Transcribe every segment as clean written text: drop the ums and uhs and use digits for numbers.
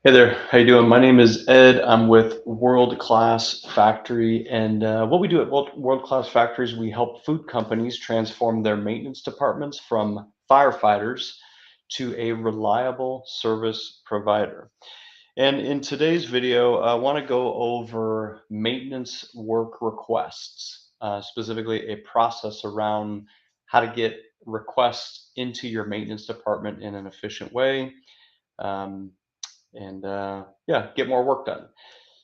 Hey there, how you doing? My name is Ed. I'm with World Class Factory, and what we do at World Class Factory is we help food companies transform their maintenance departments from firefighters to a reliable service provider. And in today's video, I want to go over maintenance work requests, specifically a process around how to get requests into your maintenance department in an efficient way. Um, and yeah, get more work done.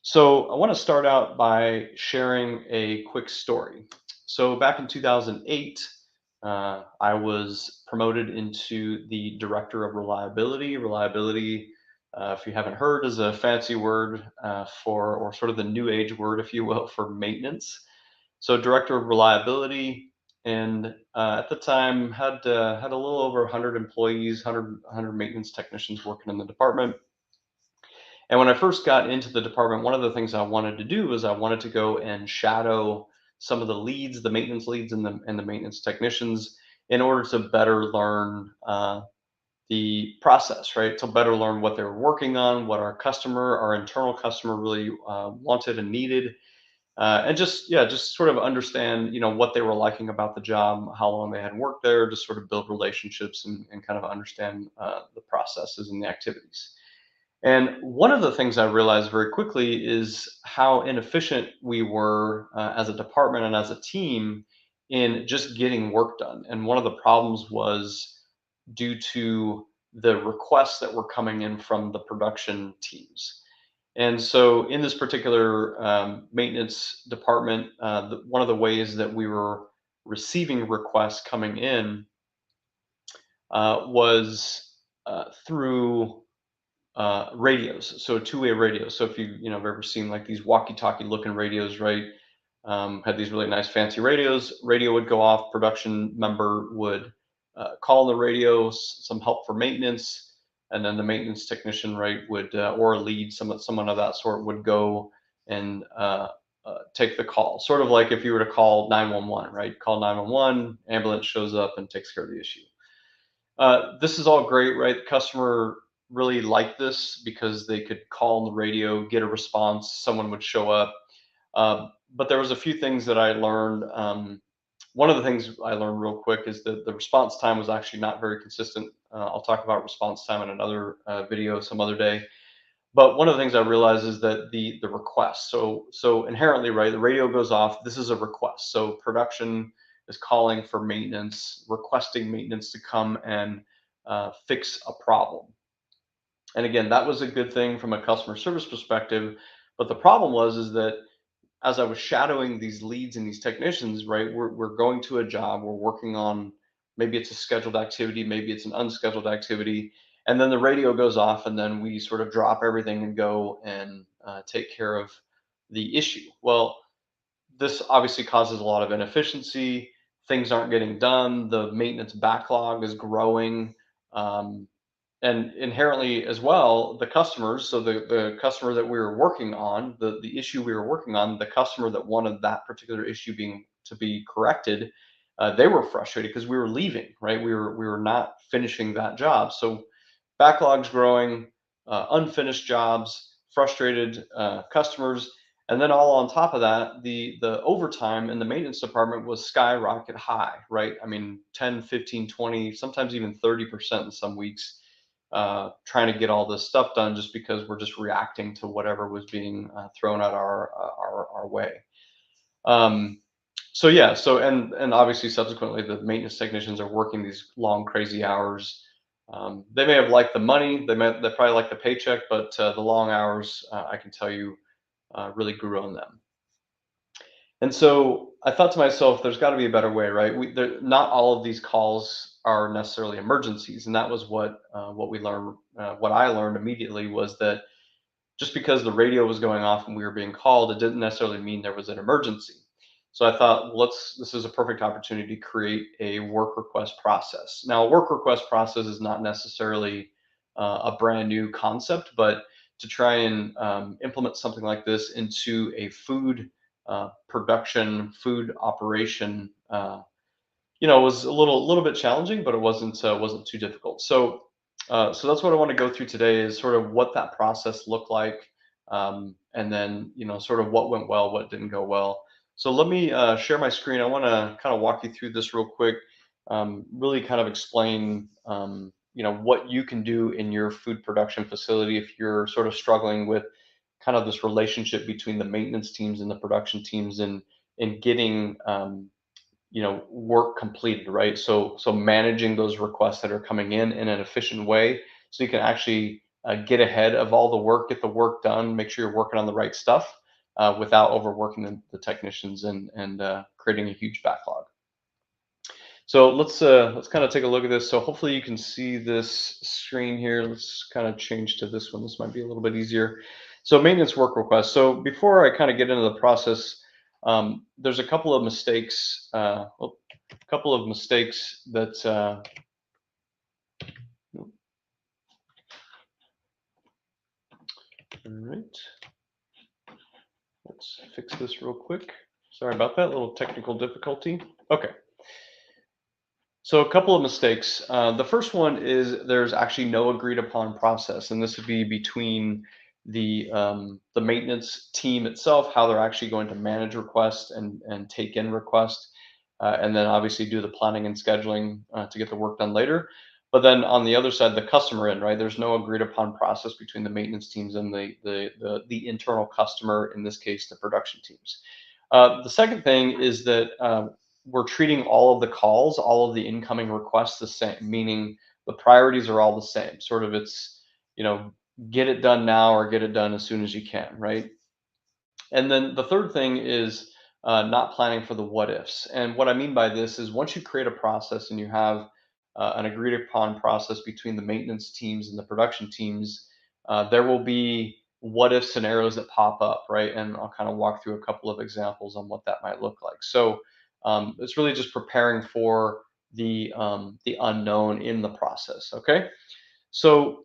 So I want to start out by sharing a quick story. So back in 2008, I was promoted into the director of reliability. Reliability, if you haven't heard, is a fancy word for, or sort of the new age word, if you will, for maintenance. So director of reliability, and at the time had a little over 100 employees, 100 maintenance technicians working in the department. And when I first got into the department, one of the things I wanted to do was I wanted to go and shadow some of the leads, the maintenance leads, and the maintenance technicians, in order to better learn the process, right? To better learn what they were working on, what our internal customer really wanted and needed, and just yeah, just sort of understand, what they were liking about the job, how long they had worked there, just sort of build relationships and kind of understand the processes and the activities. And one of the things I realized very quickly is how inefficient we were as a department and as a team in just getting work done. And one of the problems was due to the requests that were coming in from the production teams. And so, in this particular maintenance department, one of the ways that we were receiving requests coming in was through radios, so two-way radios. So if have ever seen like these walkie-talkie looking radios, right? Had these really nice fancy radios. Radio would go off. Production member would call the radio, some help for maintenance, and then the maintenance technician, right, would or a lead, someone of that sort would go and take the call. Sort of like if you were to call 911, right? Call 911, ambulance shows up and takes care of the issue. This is all great, right? The customer really liked this because they could call on the radio, get a response, someone would show up. But there was a few things that I learned. One of the things I learned real quick is that the response time was actually not very consistent. I'll talk about response time in another video some other day. But one of the things I realized is that the request. So inherently, right, the radio goes off. This is a request. So production is calling for maintenance, requesting maintenance to come and fix a problem. And again, that was a good thing from a customer service perspective. But the problem was is that as I was shadowing these leads and these technicians, right, we're going to a job, we're working on, maybe it's a scheduled activity, maybe it's an unscheduled activity, and then the radio goes off, and then we sort of drop everything and go and take care of the issue. Well, this obviously causes a lot of inefficiency. Things aren't getting done. The maintenance backlog is growing. Um, and inherently as well, the customers, so the customer that we were working on, the issue we were working on, the customer that wanted that particular issue being to be corrected, they were frustrated because we were leaving, right? We were not finishing that job. So backlogs growing, unfinished jobs, frustrated customers, and then all on top of that, the overtime in the maintenance department was skyrocket high, right? I mean, 10, 15, 20, sometimes even 30% in some weeks, trying to get all this stuff done just because we're just reacting to whatever was being thrown at our way. Um, so yeah, and obviously subsequently the maintenance technicians are working these long crazy hours. They may have liked the money, they probably like the paycheck, but the long hours, I can tell you, really grew on them. And so I thought to myself, there's got to be a better way, right? Not all of these calls are necessarily emergencies, and that was what we learned. What I learned immediately was that just because the radio was going off and we were being called, it didn't necessarily mean there was an emergency. So I thought, well, this is a perfect opportunity to create a work request process. Now, a work request process is not necessarily a brand new concept, but to try and implement something like this into a food production, food operation, was a little bit challenging, but it wasn't too difficult. So So that's what I want to go through today is sort of what that process looked like, and then sort of what went well, what didn't go well. So let me share my screen. I want to kind of walk you through this real quick, really kind of explain what you can do in your food production facility if you're sort of struggling with kind of this relationship between the maintenance teams and the production teams, and getting work completed, right? So managing those requests that are coming in an efficient way, so you can actually get ahead of all the work, get the work done, make sure you're working on the right stuff, without overworking the technicians and creating a huge backlog. So let's kind of take a look at this. So hopefully you can see this screen here. Let's kind of change to this one. This might be a little bit easier. So maintenance work request. So before I kind of get into the process, there's a couple of mistakes. A couple of mistakes that. All right. Let's fix this real quick. Sorry about that. Little technical difficulty. Okay. So a couple of mistakes. The first one is there's actually no agreed upon process, and this would be between the maintenance team itself, how they're actually going to manage requests and take in requests, and then obviously do the planning and scheduling to get the work done later. But then on the other side, the customer end, right? There's no agreed upon process between the maintenance teams and the internal customer, in this case, the production teams. The second thing is that we're treating all of the calls, all of the incoming requests the same, meaning the priorities are all the same. Sort of it's, get it done now or get it done as soon as you can, right? And then the third thing is not planning for the what ifs. And what I mean by this is once you create a process and you have an agreed upon process between the maintenance teams and the production teams, there will be what if scenarios that pop up, right? And I'll kind of walk through a couple of examples on what that might look like. So it's really just preparing for the unknown in the process. Okay, so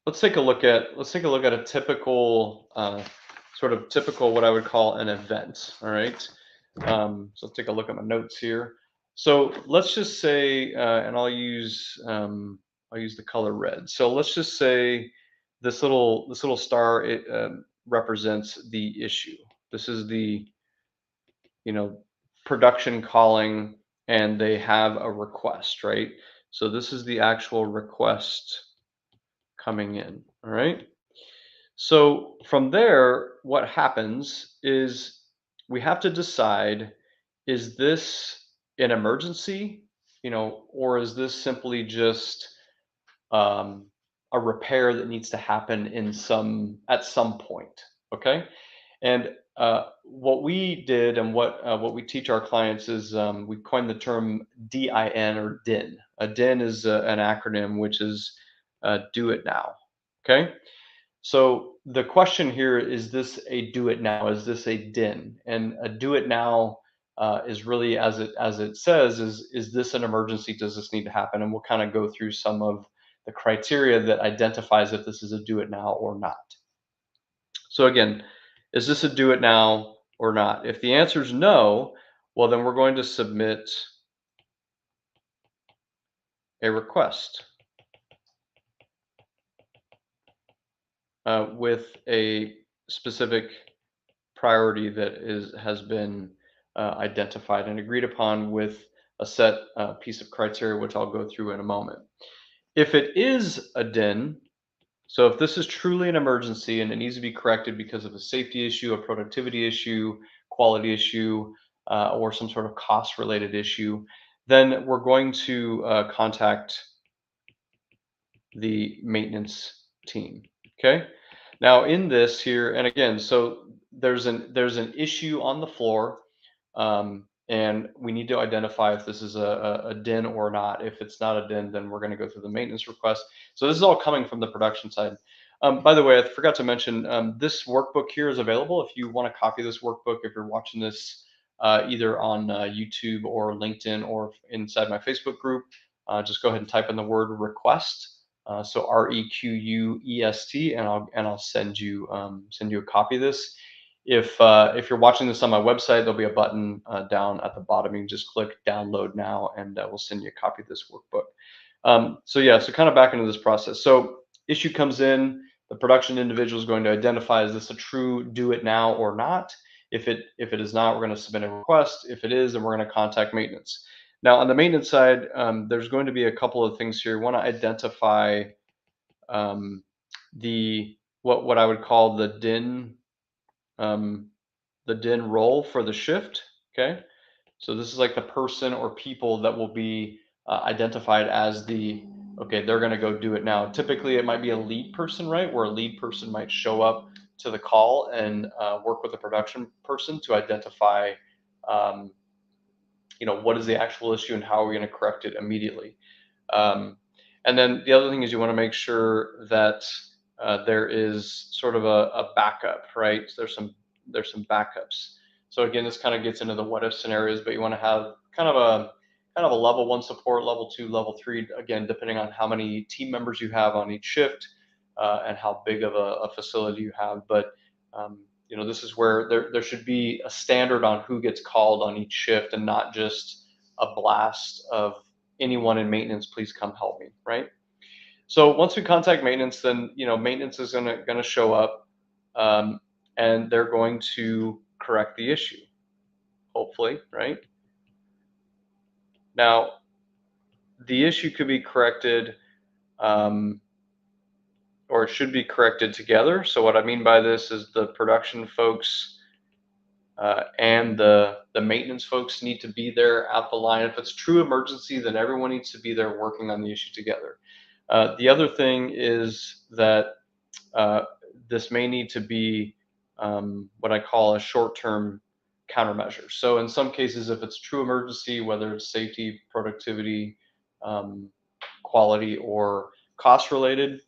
let's take a look at a typical sort of typical what I would call an event. All right. So let's take a look at my notes here. So let's just say, and I'll use the color red. So let's just say this little star, it represents the issue. This is the you know production calling, and they have a request, right? So this is the actual request coming in. All right. So from there, what happens is we have to decide, is this an emergency, or is this simply just um, a repair that needs to happen at some point? Okay. And what we did and what we teach our clients is we coined the term DIN or DIN. A DIN is an acronym which is do it now. Okay. So the question here is this a do it now? Is this a DIN? And a do it now is really, as it says, is this an emergency? Does this need to happen? And we'll kind of go through some of the criteria that identifies if this is a do it now or not. So again, is this a do it now or not? If the answer is no, well then we're going to submit a request with a specific priority that has been identified and agreed upon with a set piece of criteria, which I'll go through in a moment. If it is a DIN, so if this is truly an emergency and it needs to be corrected because of a safety issue, a productivity issue, quality issue, or some sort of cost related issue, then we're going to contact the maintenance team. Okay. Now in this here, and again, so there's an issue on the floor, and we need to identify if this is a DIN or not. If it's not a DIN, then we're going to go through the maintenance request. So this is all coming from the production side. By the way, I forgot to mention, this workbook here is available if you want to copy this workbook. If you're watching this either on YouTube or LinkedIn or inside my Facebook group, just go ahead and type in the word request. So REQUEST, and I'll send you a copy of this. If you're watching this on my website, there'll be a button down at the bottom. You can just click download now, and we'll send you a copy of this workbook. So yeah, so kind of back into this process. So issue comes in, the production individual is going to identify, is this a true do it now or not? If it is not, we're going to submit a request. If it is, then we're going to contact maintenance. Now on the maintenance side, there's going to be a couple of things here. We want to identify um, the what I would call um, the DIN role for the shift. Okay, so this is like the person or people that will be identified as okay, they're going to go do it now. Typically, it might be a lead person, right? Where a lead person might show up to the call and work with the production person to identify, um, what is the actual issue and how are we going to correct it immediately. Um, and then the other thing is you want to make sure that there is sort of a backup, right? So there's some backups. So again, this kind of gets into the what if scenarios, but you want to have kind of a level one support, level two, level three, again, depending on how many team members you have on each shift and how big of a facility you have. But this is where there should be a standard on who gets called on each shift and not just a blast of anyone in maintenance, please come help me, right? So once we contact maintenance, then maintenance is gonna show up, um, and they're going to correct the issue, hopefully, right? Now the issue could be corrected, um, or it should be corrected together. So what I mean by this is the production folks and the maintenance folks need to be there at the line. If it's true emergency, then everyone needs to be there working on the issue together. The other thing is that uh, this may need to be what I call a short-term countermeasure. So in some cases, if it's true emergency, whether it's safety, productivity, um, quality, or cost related,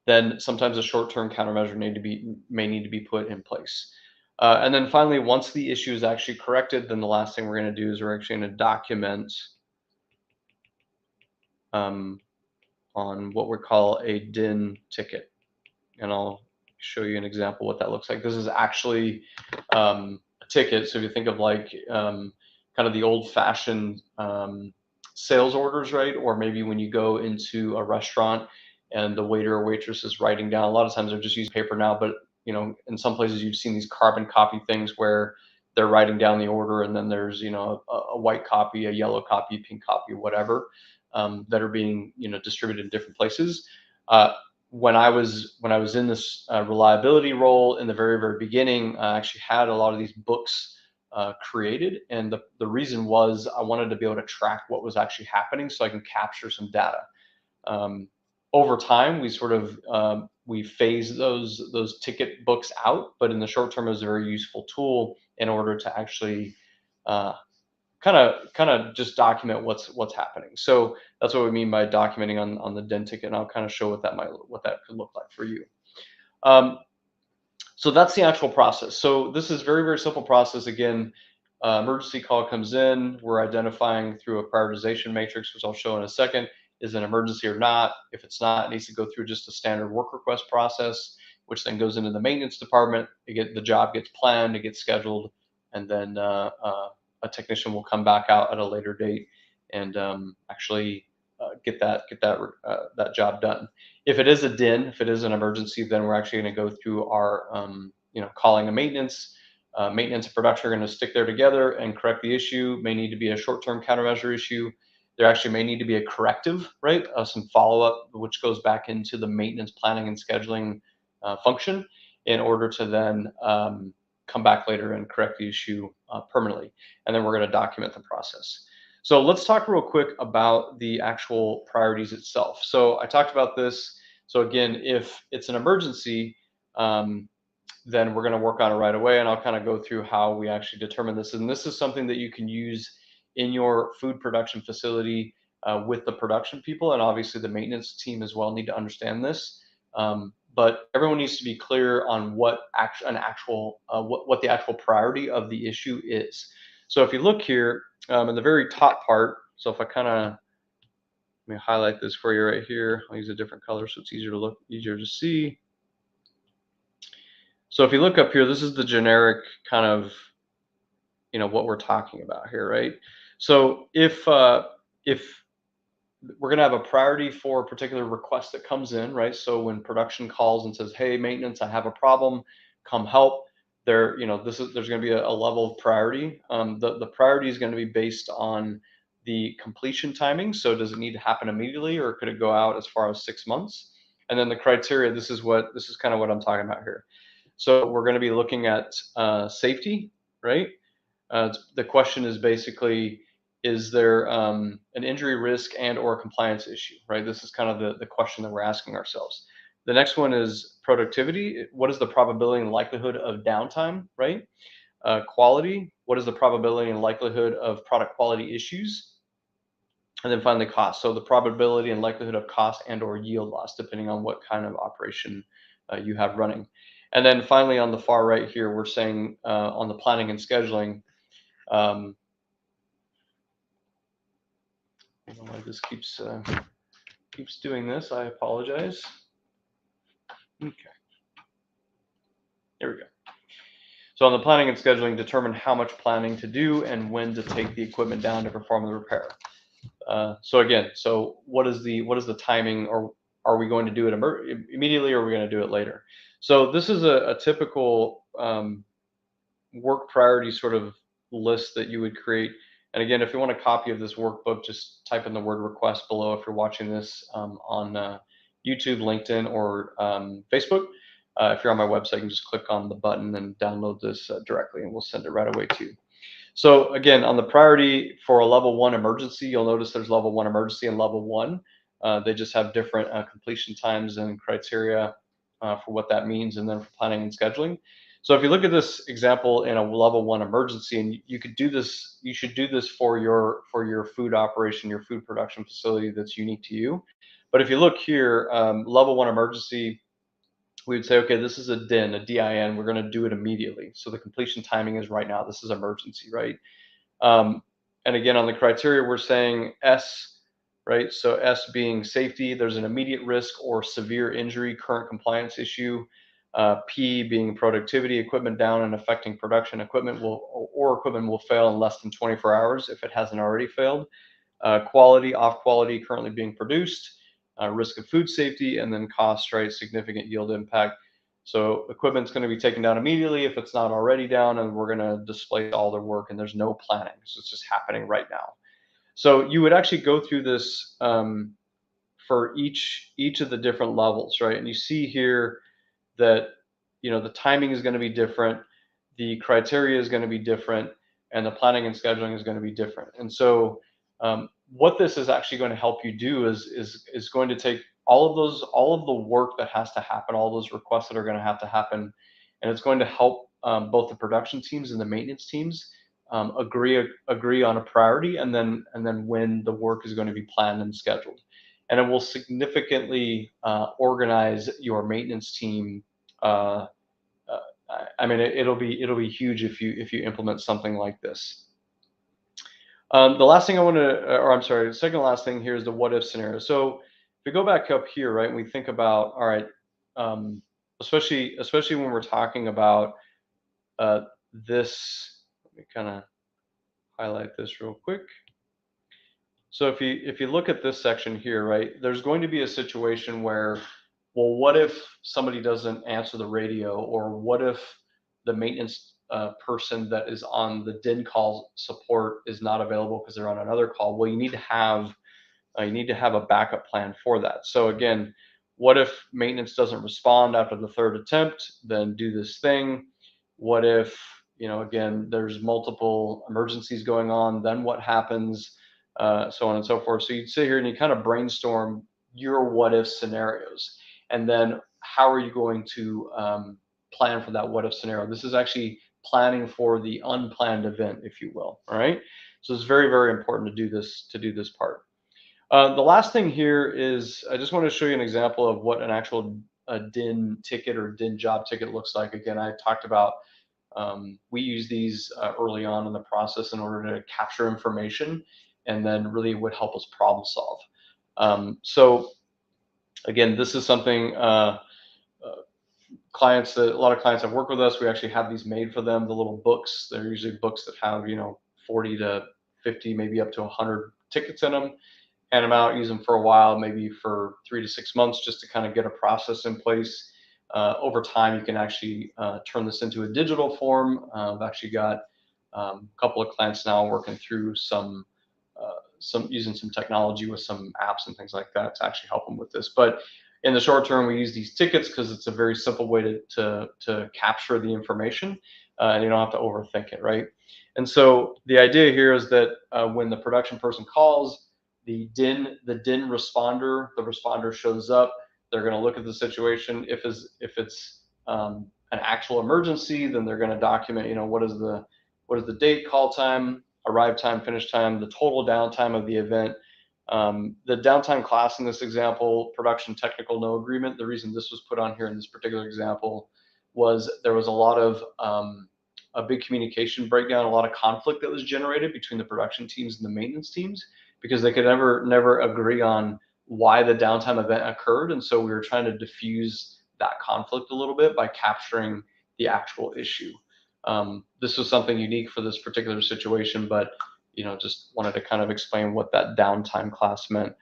then sometimes a short-term countermeasure may need to be put in place. And then finally, once the issue is actually corrected, then the last thing we're going to do is we're actually going to document um, on what we call a DIN ticket. And I'll show you an example what that looks like. This is actually a ticket. So if you think of like kind of the old-fashioned sales orders, right? Or maybe when you go into a restaurant and the waiter or waitress is writing down. A lot of times they're just using paper now, but in some places you've seen these carbon copy things where they're writing down the order, and then there's a white copy, a yellow copy, pink copy, whatever, that are being distributed in different places. Uh, when I was in this reliability role in the very very beginning, I actually had a lot of these books created, and the reason was I wanted to be able to track what was actually happening so I can capture some data. Um, Over time, we phased those ticket books out, but in the short term, it was a very useful tool in order to actually uh, kind of just document what's happening. So that's what we mean by documenting on the DEN ticket, and I'll kind of show what that could look like for you. Um, so that's the actual process. So this is very, very simple process. Again, emergency call comes in. We're identifying through a prioritization matrix, which I'll show in a second, is an emergency or not. If it's not, it needs to go through just a standard work request process, which then goes into the maintenance department. The job gets planned, it gets scheduled, and then a technician will come back out at a later date and actually get that job done. If it is a DIN, if it is an emergency, then we're actually going to go through our, calling a maintenance. Maintenance and production are going to stick there together and correct the issue. May need to be a short-term countermeasure issue. There actually may need to be a corrective, right? Some follow-up, which goes back into the maintenance planning and scheduling function in order to then come back later and correct the issue permanently. And then we're going to document the process. So let's talk real quick about the actual priorities itself. So I talked about this. So again, if it's an emergency, um, then we're going to work on it right away. And I'll kind of go through how we actually determine this. And this is something that you can use in your food production facility with the production people. And obviously the maintenance team as well need to understand this. But everyone needs to be clear on what what the actual priority of the issue is. So if you look here in the very top part, so if I kind of let me highlight this for you right here. I'll use a different color so it's easier to see. So if you look up here, this is the generic kind of, what we're talking about here, right? So if we're going to have a priority for a particular request that comes in, right? So when production calls and says, "Hey, maintenance, I have a problem, come help," there's going to be a level of priority. The priority is going to be based on the completion timing. So does it need to happen immediately, or could it go out as far as 6 months? And then the criteria. This is kind of what I'm talking about here. So we're going to be looking at safety, right? The question is basically, is there an injury risk and or a compliance issue, right? This is kind of the question that we're asking ourselves. The next one is productivity. What is the probability and likelihood of downtime, right? Quality. What is the probability and likelihood of product quality issues? And then finally, cost. So the probability and likelihood of cost and or yield loss, depending on what kind of operation you have running. And then finally, on the far right here, we're saying on the planning and scheduling, um, I don't know why this keeps doing this. I apologize. Okay, there we go. So on the planning and scheduling, determine how much planning to do and when to take the equipment down to perform the repair. So again, what is the timing, or are we going to do it immediately, or are we going to do it later? So this is a typical work priority sort of list that you would create. And again, if you want a copy of this workbook, just type in the word request below if you're watching this on YouTube, LinkedIn, or Facebook. If you're on my website, you can just click on the button and download this directly, and we'll send it right away to you. So again, on the priority for a level 1 emergency, you'll notice there's level 1 emergency and level 1. They just have different completion times and criteria for what that means, and then for planning and scheduling. So if you look at this example in a level 1 emergency, and you should do this for your food operation, your food production facility that's unique to you. But if you look here, level 1 emergency, we would say, okay, this is a DIN, a DIN. We're going to do it immediately. So the completion timing is right now. This is emergency, right? Um, and again, on the criteria, we're saying S, right? So S being safety, there's an immediate risk or severe injury, current compliance issue. P being productivity, equipment down and affecting production. Equipment will fail in less than 24 hours if it hasn't already failed. Quality, off quality, currently being produced. Risk of food safety, and then cost, right? Significant yield impact. So equipment's going to be taken down immediately if it's not already down, and we're going to display all their work, and there's no planning. So it's just happening right now. So you would actually go through this for each of the different levels, right? And you see here that the timing is going to be different, the criteria is going to be different, and the planning and scheduling is going to be different. And so what this is actually going to help you do is going to take all of the work that has to happen, all those requests that are going to have to happen, and it's going to help both the production teams and the maintenance teams agree on a priority, and then when the work is going to be planned and scheduled. And it will significantly organize your maintenance team. uh, I mean, it'll be huge if you implement something like this. The last thing I want to, or I'm sorry, the second last thing here is the what if scenario. So if we go back up here, right, and we think about, all right, especially when we're talking about uh, this. Let me kind of highlight this real quick. So if you look at this section here, right, there's going to be a situation where, well, what if somebody doesn't answer the radio, or what if the maintenance person that is on the DIN call support is not available because they're on another call? Well, you need to have a backup plan for that. So again, what if maintenance doesn't respond after the third attempt? Then do this thing. What if, again, there's multiple emergencies going on? Then what happens? So on and so forth. So you'd sit here and you kind of brainstorm your what if scenarios, and then how are you going to plan for that what if scenario? This is actually planning for the unplanned event, if you will. All right. So it's very, very important to do this part. The last thing here is I just want to show you an example of what an actual DIN ticket or DIN job ticket looks like. Again, I talked about we use these early on in the process in order to capture information, and then really would help us problem solve. So again, this is something a lot of clients have worked with us. We actually have these made for them. The little books, they're usually books that have 40 to 50, maybe up to 100 tickets in them. hand them out, use them for a while, maybe for 3 to 6 months, just to kind of get a process in place. Over time, you can actually turn this into a digital form. I've actually got a couple of clients now working through some using some technology with some apps and things like that to actually help them with this. But in the short term, we use these tickets because it's a very simple way to capture the information, and you don't have to overthink it, right? And so the idea here is that when the production person calls, the DIN responder, the responder shows up. They're going to look at the situation. If it's an actual emergency, then they're going to document, what is the date, call time, arrive time, finish time, the total downtime of the event. The downtime class in this example, production technical no agreement. The reason this was put on here in this particular example was there was a lot of a big communication breakdown, a lot of conflict that was generated between the production teams and the maintenance teams because they could never agree on why the downtime event occurred, and so we were trying to diffuse that conflict a little bit by capturing the actual issue. This was something unique for this particular situation, but just wanted to kind of explain what that downtime class meant.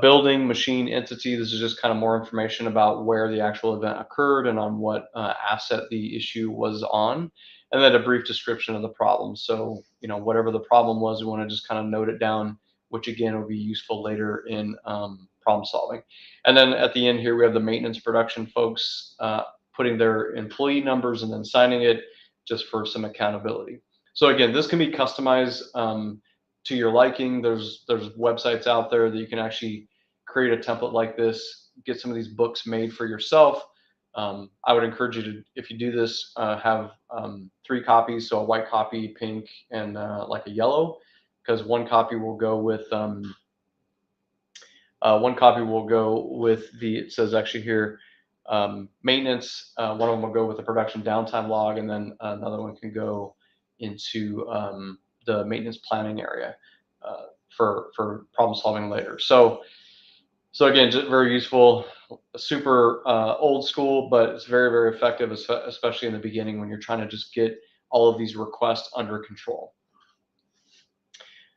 Building, machine, entity. This is just kind of more information about where the actual event occurred and on what asset the issue was on, and then a brief description of the problem. So whatever the problem was, we want to just kind of note it down, which again will be useful later in problem solving. And then at the end here, we have the maintenance production folks putting their employee numbers and then signing it, just for some accountability. So again, this can be customized to your liking. There's websites out there that you can actually create a template like this, get some of these books made for yourself. I would encourage you to, if you do this, have 3 copies, so a white copy, pink, and like a yellow, because one copy will go with it says actually here, maintenance. One of them will go with the production downtime log, and then another one can go into the maintenance planning area for problem solving later. So again, just very useful, super old school, but it's very, very effective, especially in the beginning when you're trying to just get all of these requests under control.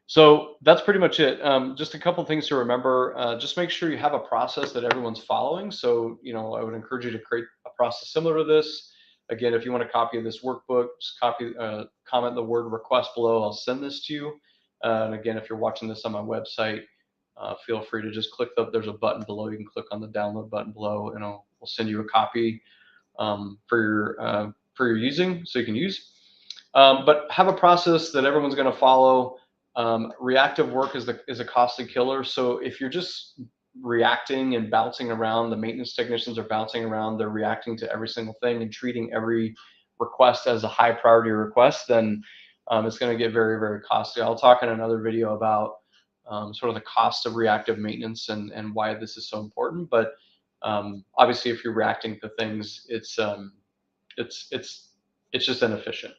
So that's pretty much it. Just a couple things to remember. Just make sure you have a process that everyone's following. So, I would encourage you to create a process similar to this. Again, if you want a copy of this workbook, just comment the word request below. I'll send this to you. And again, if you're watching this on my website, feel free to just there's a button below. You can click on the download button below, and we'll send you a copy for your using, so you can use. But have a process that everyone's going to follow. Reactive work is a costly killer. So if you're just reacting and bouncing around, the maintenance technicians are bouncing around, they're reacting to every single thing and treating every request as a high priority request, then it's going to get very, very costly. I'll talk in another video about sort of the cost of reactive maintenance and why this is so important. But obviously, if you're reacting to things, it's just inefficient.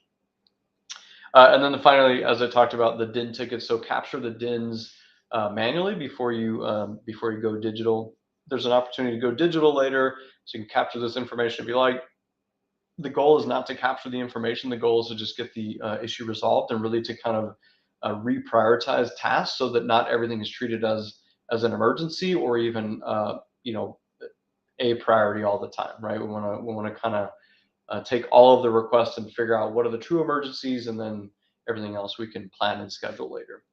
And then finally, as I talked about, the DIN tickets. So capture the DINs manually before you go digital. There's an opportunity to go digital later, so you can capture this information if you like. The goal is not to capture the information. The goal is to just get the issue resolved and really to kind of reprioritize tasks so that not everything is treated as an emergency or even a priority all the time, right? We want to kind of take all of the requests and figure out what are the true emergencies, and then everything else we can plan and schedule later.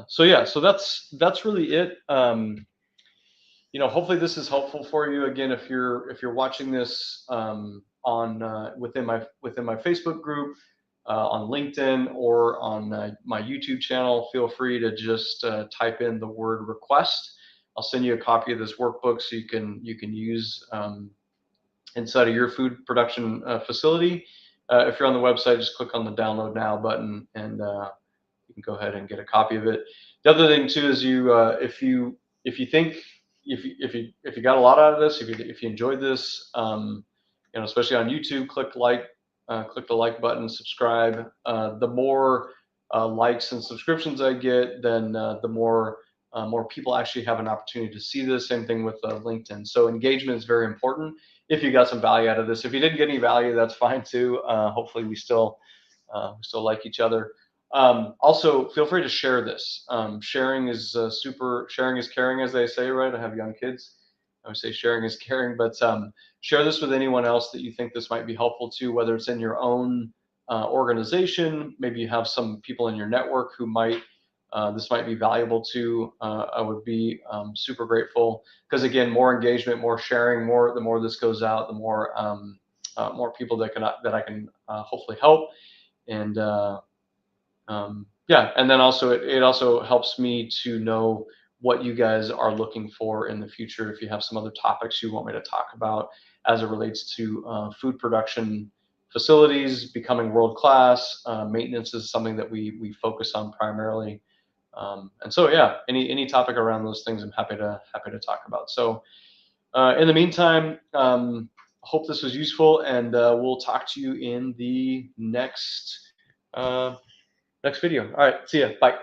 So that's really it. Hopefully this is helpful for you. Again, if you're watching this within my Facebook group, on LinkedIn, or on my YouTube channel, feel free to just type in the word request. I'll send you a copy of this workbook so you can use inside of your food production facility. If you're on the website, just click on the download now button, and you can go ahead and get a copy of it. The other thing too is if you got a lot out of this, if you enjoyed this, especially on YouTube, click the like button, subscribe. The more likes and subscriptions I get, then the more people actually have an opportunity to see this. Same thing with LinkedIn. So engagement is very important. If you got some value out of this, if you didn't get any value, that's fine too. Hopefully we still like each other. Also, feel free to share this. Sharing is caring, as they say, right? I have young kids. I would say sharing is caring, but share this with anyone else that you think this might be helpful to, whether it's in your own organization. Maybe you have some people in your network who might this might be valuable to. I would be super grateful because again, more engagement, more sharing, the more this goes out, the more people that I can hopefully help. And yeah, and then also it also helps me to know what you guys are looking for in the future. If you have some other topics you want me to talk about as it relates to food production facilities becoming world class, maintenance is something that we focus on primarily. And so yeah, any topic around those things, I'm happy to talk about. So in the meantime, hope this was useful, and we'll talk to you in the next. Uh, Next video. All right. See ya. Bye.